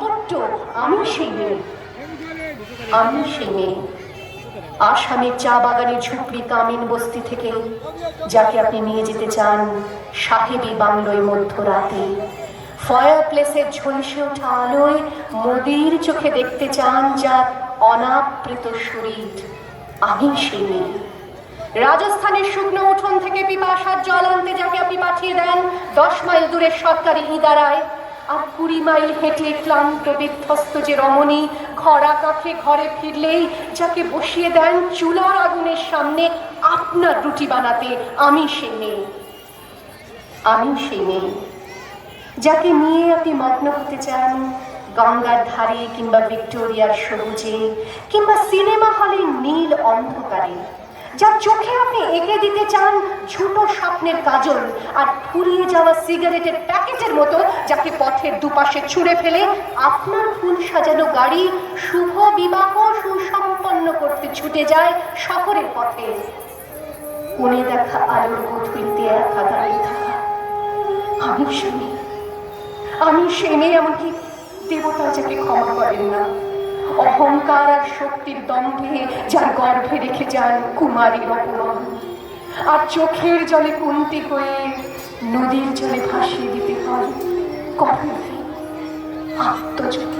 কপট্ট, আমি সেই মেয়ে, আমি সেই মেয়ে। আসামের চা বাগানের ঝুপড়ি কামিন বস্তি থেকে যাকে আপনি নিয়ে যেতে চান সাহেবী বাংলোয় মধ্যরাতে, ফায়ার প্লেসের ঝলসে ওঠা আলোয় মোদির চোখে দেখতে চান যার অনাবৃত শরীর, আমি সেই মেয়ে। রাজস্থানের শুকনো উঠোন থেকে পিপাসার জল আনতে যাকে আপনি পাঠিয়ে দেন 10 মাইল দূরের সরকারি ইদারায়, আর 20 মাইল হেঁটে ক্লান্ত বিধ্বস্ত যে রমণী খরা কাঠে ঘরে ফিরলেই যাকে বসিয়ে দেন চুলার আগুনের সামনে আপনার রুটি বানাতে, আমি সেই মেয়ে, আমি সেই মেয়ে। যাকে নিয়ে আপনি মগ্ন হতে চান গঙ্গার ধারে কিংবা ভিক্টোরিয়ার সবুজে কিংবা সিনেমা হলের নীল অন্ধকারে, যার চোখে আপনি এঁকে দিতে চান ছোট স্বপ্নের কাজল আর ফুরিয়ে যাওয়া সিগারেটের প্যাকেটের মতো, যাকে পথের দুপাশে ছুঁড়ে ফেলে আপনার ফুল সাজানো গাড়ি শুভ বিবাহ সুসম্পন্ন করতে ছুটে যায় শহরের পথে। কোণে দেখা আলোর গধূলিতে একা দাঁড়িয়ে থাকা, আমি সেই মেয়ে, আমি সেই মেয়ে। এমনকি দেবতা যাকে ক্ষমা করেন না, অহংকার আর শক্তির দম্ভে যার গর্ভে রেখে যান কুমারীর অপমান, আর চোখের জলে কুন্তি হয়ে নদীর জলে ভাসিয়ে দিতে হয় কর্ণে আত্মজ্যোতি।